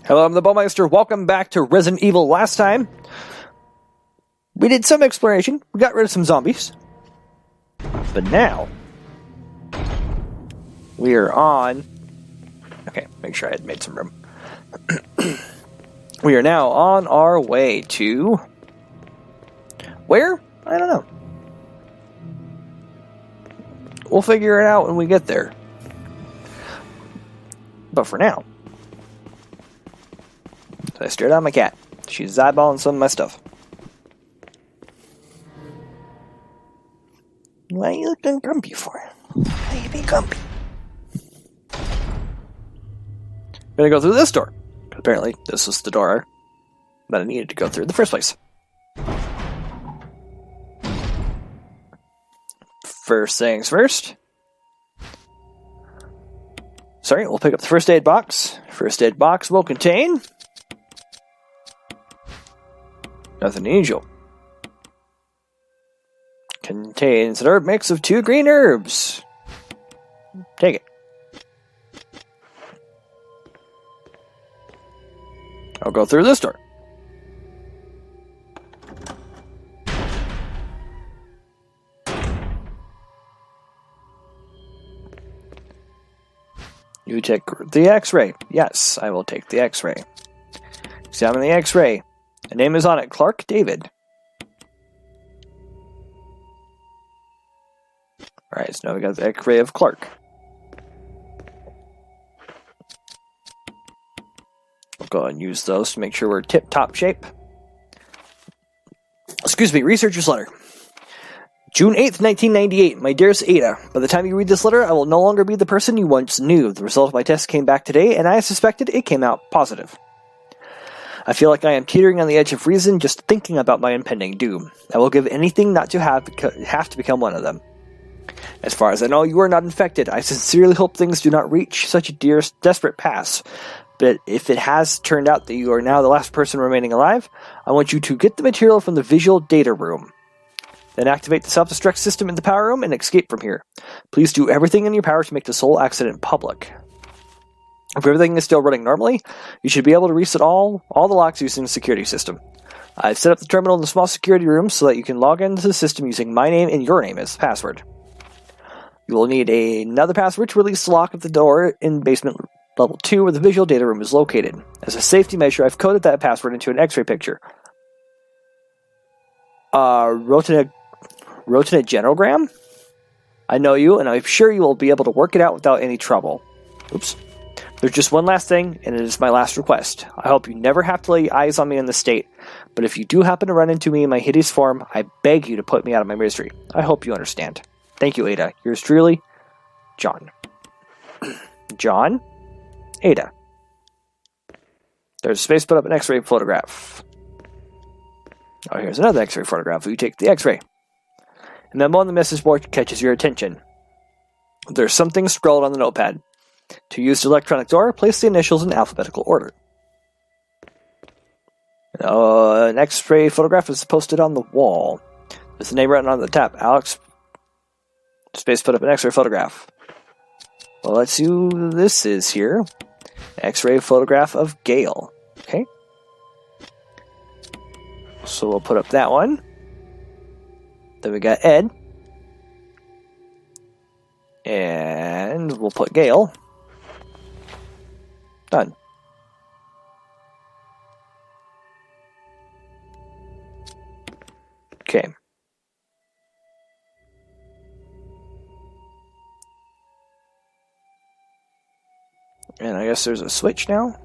Hello, I'm the Bowmeister. Welcome back to Resident Evil. Last time, we did some exploration. We got rid of some zombies. But now, we are on... Okay, make sure I had made some room. We are now on our way to... Where? I don't know. We'll figure it out when we get there. But for now... So I stared at my cat. She's eyeballing some of my stuff. Why are you looking grumpy for? Why you be grumpy? I'm gonna go through this door. Apparently, this was the door that I needed to go through in the first place. First things first. Sorry, we'll pick up the first aid box. First aid box will contain... Nothing unusual. Contains an herb mix of 2 green herbs. Take it. I'll go through this door. You take the X-ray. Yes, I will take the X-ray. Examine the X-ray. The name is on it, Clark David. Alright, so now we got the X-ray of Clark. We'll go ahead and use those to make sure we're tip-top shape. Excuse me, researcher's letter. June 8th, 1998. My dearest Ada, by the time you read this letter, I will no longer be the person you once knew. The result of my test came back today, and I suspected it came out positive. I feel like I am teetering on the edge of reason just thinking about my impending doom. I will give anything not to have to become one of them. As far as I know, you are not infected. I sincerely hope things do not reach such a desperate pass. But if it has turned out that you are now the last person remaining alive, I want you to get the material from the visual data room. Then activate the self-destruct system in the power room and escape from here. Please do everything in your power to make this whole accident public. If everything is still running normally, you should be able to reset all the locks using the security system. I've set up the terminal in the small security room so that you can log into the system using my name and your name as the password. You will need another password to release the lock of the door in basement level 2 where the visual data room is located. As a safety measure, I've coded that password into an X-ray picture. Rotinogram? I know you, and I'm sure you will be able to work it out without any trouble. Oops. There's just one last thing, and it is my last request. I hope you never have to lay eyes on me in this state, but if you do happen to run into me in my hideous form, I beg you to put me out of my misery. I hope you understand. Thank you, Ada. Yours truly, John. John? Ada. There's a space, put up an X-ray photograph. Oh, here's another X-ray photograph. You take the X-ray. A memo on the message board catches your attention. There's something scrawled on the notepad. To use the electronic door, place the initials in alphabetical order. An X-ray photograph is posted on the wall. There's the name written on the top. Alex. Space put up an X-ray photograph. Well, let's see who this is here. X-ray photograph of Gail. Okay. So we'll put up that one. Then we got Ed. And we'll put Gail. Done. Okay. And I guess there's a switch now.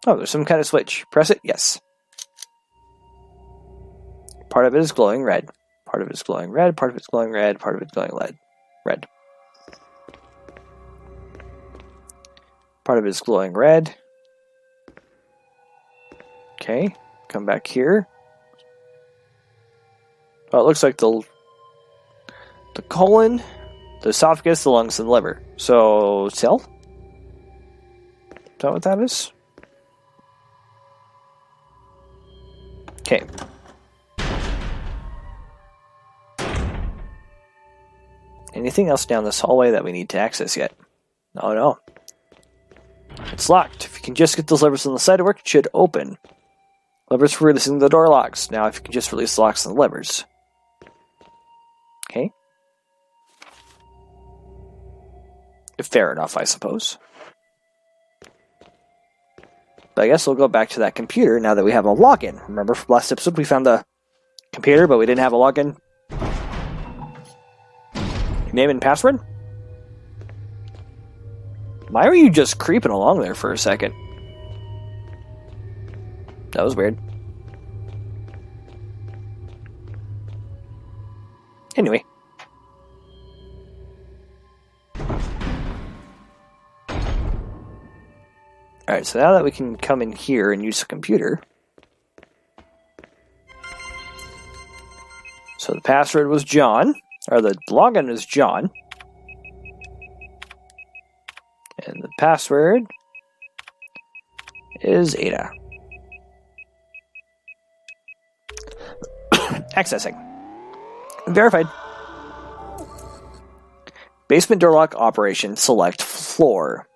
Oh, there's some kind of switch. Press it. Yes. Part of it is glowing red. Part of it is glowing red. Part of it's glowing red. Part of it's glowing red. Part of it is glowing red. Okay. Come back here. Well, it looks like the colon, the esophagus, the lungs, and the liver. So, cell? Is that what that is? Okay. Anything else down this hallway that we need to access yet? Oh no. It's locked. If you can just get those levers on the side to work, it should open. Levers for releasing the door locks. Now if you can just release the locks and the levers. Okay. Fair enough, I suppose. But I guess we'll go back to that computer now that we have a login. Remember from last episode we found the computer, but we didn't have a login? Name and password? Why were you just creeping along there for a second? That was weird. Anyway. Alright, so now that we can come in here and use the computer. So the password was John, or the login is John. And the password is Ada. Accessing. Verified. Basement door lock operation. Select floor.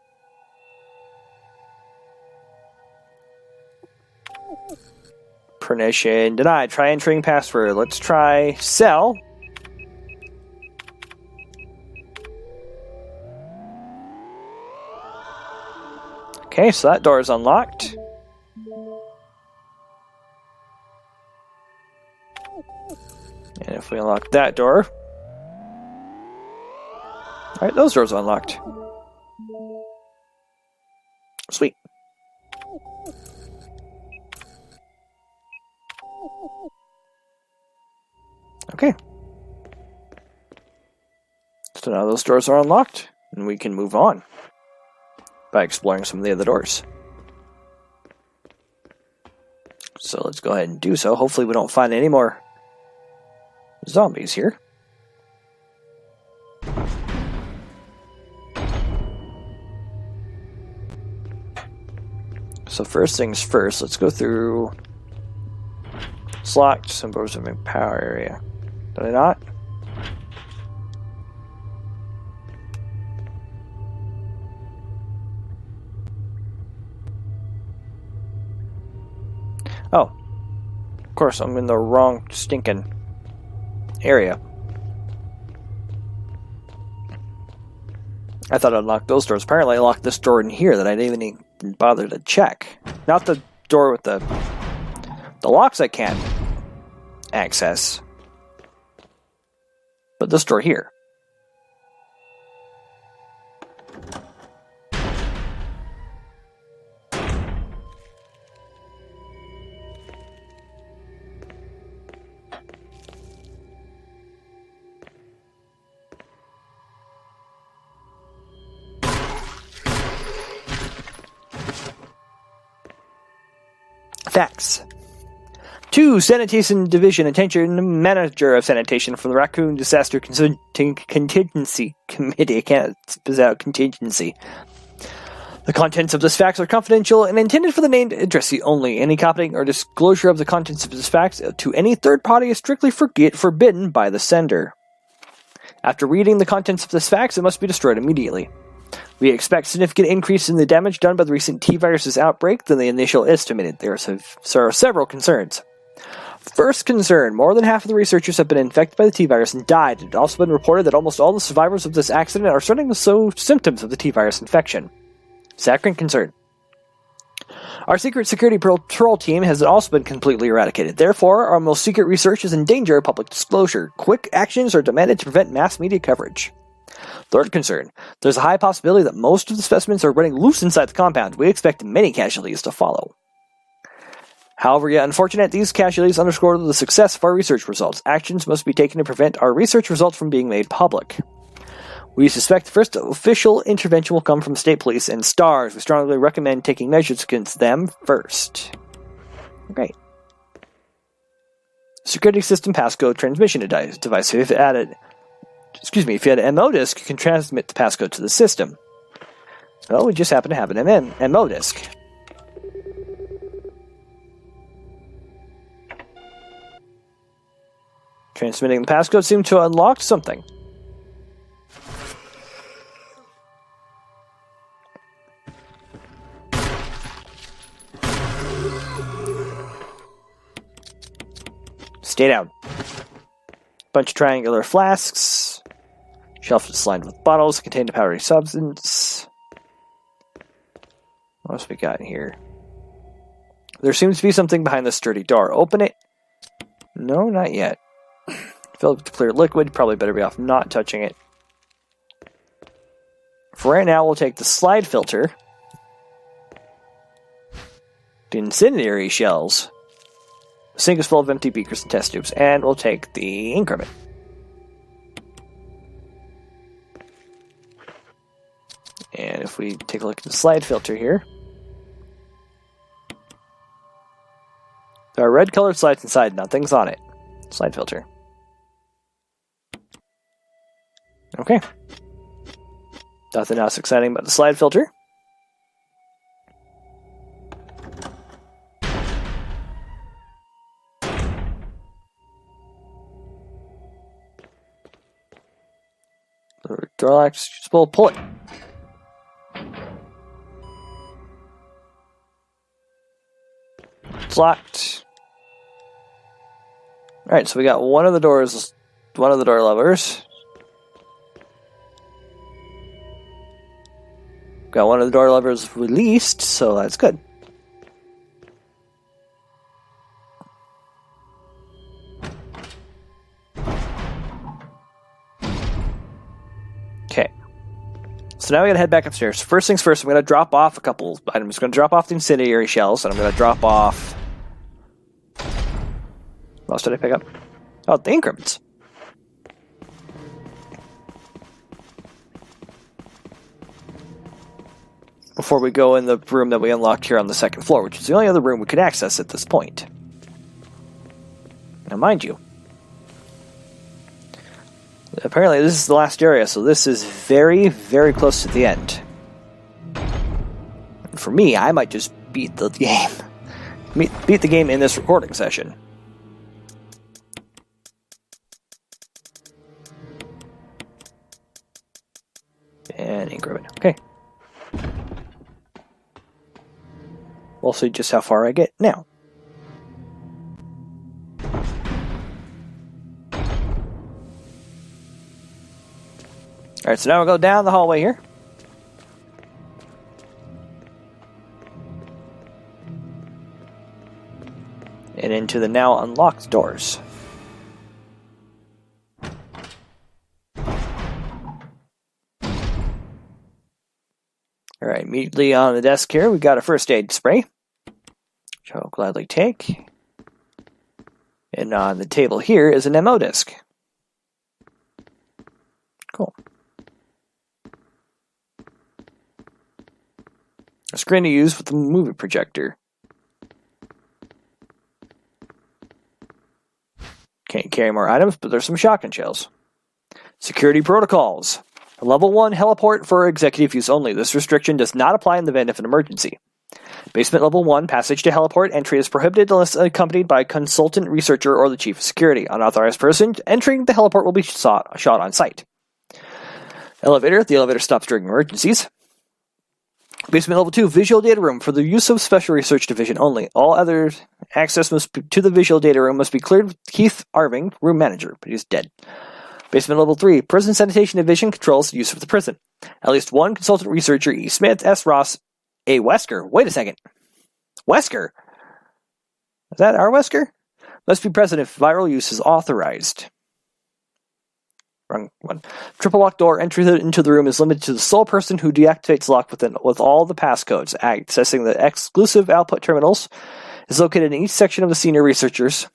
Permission denied. Try entering password. Let's try cell. Okay, so that door is unlocked. And if we unlock that door... Alright, those doors are unlocked. Sweet. Okay. So now those doors are unlocked, and we can move on by exploring some of the other doors. So let's go ahead and do so. Hopefully we don't find any more zombies here. So first things first, let's go through... It's locked, symbols of power area. Did I not? Oh. Of course, I'm in the wrong stinking area. I thought I unlocked those doors. Apparently I locked this door in here that I didn't even bother to check. Not the door with the locks I can't access. But this door here. Facts. 2. Sanitation Division. Attention, Manager of Sanitation from the Raccoon Disaster Contingency Committee. I can't spit out contingency. The contents of this fax are confidential and intended for the named addressee only. Any copying or disclosure of the contents of this fax to any third party is strictly forbidden by the sender. After reading the contents of this fax, it must be destroyed immediately. We expect significant increase in the damage done by the recent T-Virus's outbreak than the initial estimated. There are several concerns. First concern, more than half of the researchers have been infected by the T-Virus and died. It has also been reported that almost all the survivors of this accident are starting to show symptoms of the T-Virus infection. Second concern. Our secret security patrol team has also been completely eradicated. Therefore, our most secret research is in danger of public disclosure. Quick actions are demanded to prevent mass media coverage. Third concern. There's a high possibility that most of the specimens are running loose inside the compound. We expect many casualties to follow. However, yet unfortunate, these casualties underscore the success of our research results. Actions must be taken to prevent our research results from being made public. We suspect the first official intervention will come from state police and STARS. We strongly recommend taking measures against them first. Okay. Security system passcode transmission device. If you had an MO disk, you can transmit the passcode to the system. Well, we just happen to have an MO disk. Transmitting the passcode seemed to unlock something. Stay down. Bunch of triangular flasks. Shelf is lined with bottles containing a powdery substance. What else we got in here? There seems to be something behind the sturdy door. Open it. No, not yet. Filled with clear liquid. Probably better be off not touching it. For right now, we'll take the slide filter. The incendiary shells. The sink is full of empty beakers and test tubes. And we'll take the increment. And if we take a look at the slide filter here. There are red colored slides inside. Nothing's on it. Slide filter. Okay. Nothing else exciting about the slide filter. The door locks. Just pull it. It's locked. Alright, so we got one of the door levers. Got one of the door levers released, so that's good. Okay. So now we gotta head back upstairs. First things first, I'm gonna drop off a couple items. I'm gonna drop off the incendiary shells, and I'm gonna drop off... What else did I pick up? Oh, the increments. Before we go in the room that we unlocked here on the second floor, which is the only other room we could access at this point. Now, mind you, apparently this is the last area, so this is very, very close to the end. And for me, I might just beat the game. Beat the game in this recording session. And increment. Okay. We'll see just how far I get now. Alright, so now we'll go down the hallway here. And into the now unlocked doors. Alright, immediately on the desk here, we got a first aid spray, which I'll gladly take. And on the table here is an MO disc. Cool. A screen to use with the movie projector. Can't carry more items, but there's some shotgun shells. Security protocols. Level 1 heliport for executive use only. This restriction does not apply in the event of an emergency. Basement level 1 passage to heliport entry is prohibited unless accompanied by a consultant researcher or the chief of security. Unauthorized person entering the heliport will be shot on sight. Elevator. The elevator stops during emergencies. Basement level 2 visual data room for the use of special research division only. All other access to the visual data room must be cleared with Keith Arving, room manager, but he's dead. Basement level 3, prison sanitation division controls the use of the prison. At least one consultant researcher, E. Smith, S. Ross, A. Wesker. Wait a second. Wesker? Is that our Wesker? Must be present if viral use is authorized. Wrong one. Triple lock door entry into the room is limited to the sole person who deactivates lock with all the passcodes. Accessing the exclusive output terminals is located in each section of the senior researchers.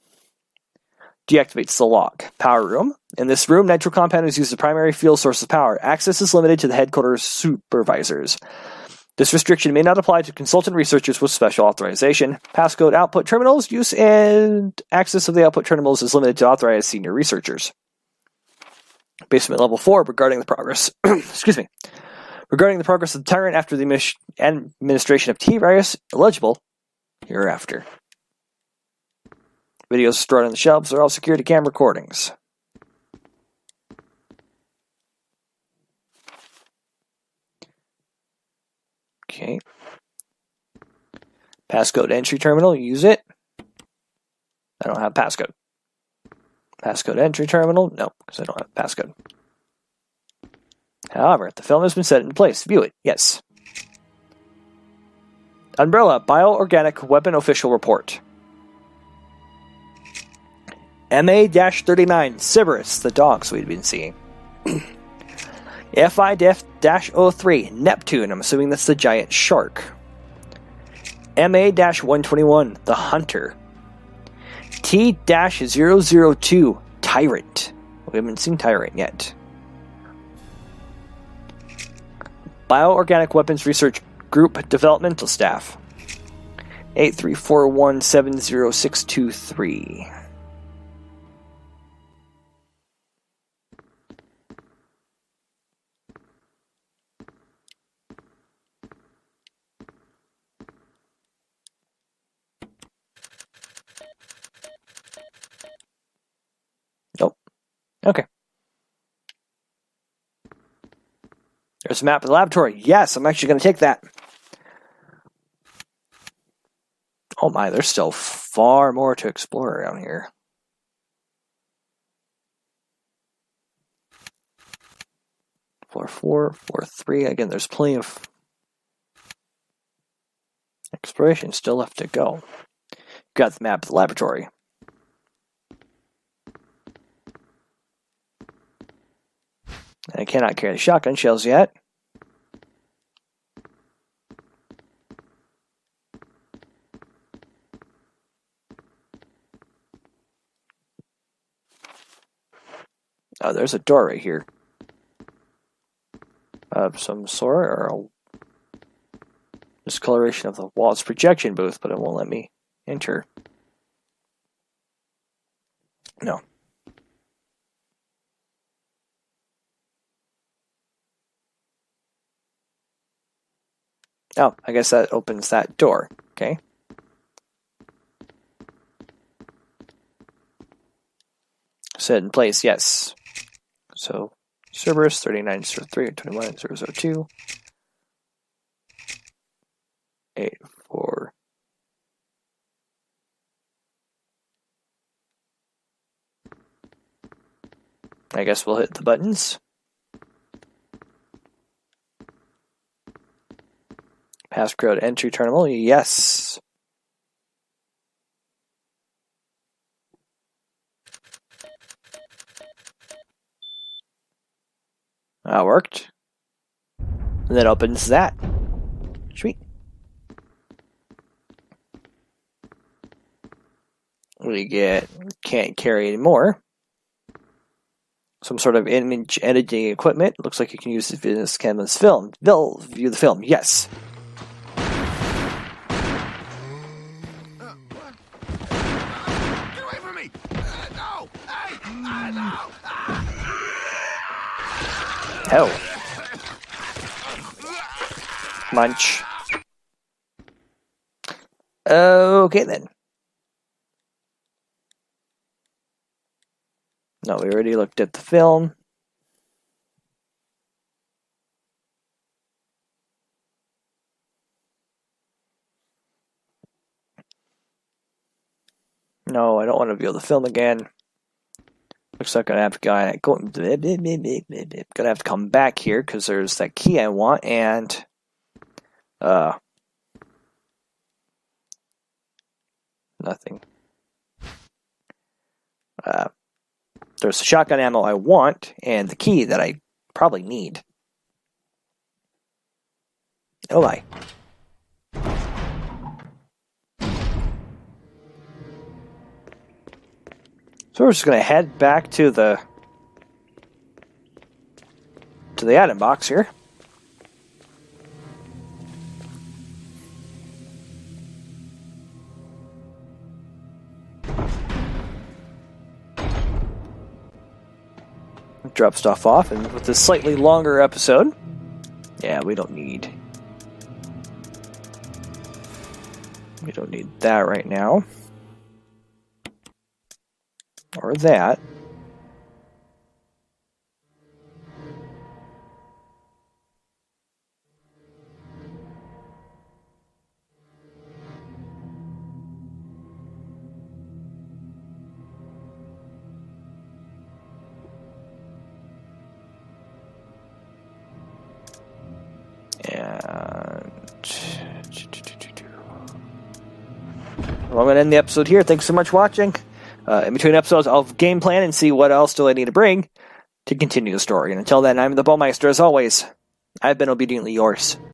Deactivates the lock. Power room. In this room, nitro compound is used as the primary fuel source of power. Access is limited to the headquarters supervisors. This restriction may not apply to consultant researchers with special authorization. Passcode output terminals. Use and access of the output terminals is limited to authorized senior researchers. Basement level 4, regarding the progress. Excuse me. Regarding the progress of the tyrant after the administration of T-virus, eligible hereafter. Videos stored on the shelves are all security cam recordings. Okay. Passcode entry terminal, use it. I don't have passcode. Passcode entry terminal? No, because I don't have passcode. However, the film has been set in place. View it. Yes. Umbrella, Bioorganic Weapon Official Report. MA-39, Cerberus, the dogs we've been seeing. FI-03, Neptune, I'm assuming that's the giant shark. MA-121, the Hunter. T-002, Tyrant. We haven't seen Tyrant yet. Bioorganic Weapons Research Group Developmental Staff. 83417063. Nope. Okay. There's a map of the laboratory. Yes, I'm actually going to take that. Oh my, there's still far more to explore around here. Floor 4, floor 3. Again, there's plenty of exploration still left to go. Got the map of the laboratory. I cannot carry the shotgun shells yet. Oh, there's a door right here. Of some sort, or a discoloration of the wall's projection booth, but it won't let me enter. No. Oh, I guess that opens that door. Okay. Set in place, yes. So, Cerberus 3903 21002 84. I guess we'll hit the buttons. Passcode entry terminal, yes. That worked. And then opens that. Sweet. We get can't carry anymore. Some sort of image editing equipment. Looks like you can use this canvas film. View the film. Yes. Get away from me! No! Hey! No! Oh. Munch. Okay then. No, we already looked at the film. No, I don't want to view the film again. Looks like I'm gonna have to come back here because there's that key I want and nothing. There's the shotgun ammo I want and the key that I probably need. Oh my. So we're just gonna head back to the item box here. Drop stuff off, and with this slightly longer episode, yeah, we don't need that right now. Or that. Well, I'm going to end the episode here. Thanks so much for watching. In between episodes, I'll game plan and see what else do I need to bring to continue the story. And until then, I'm the Ballmeister as always. I've been obediently yours.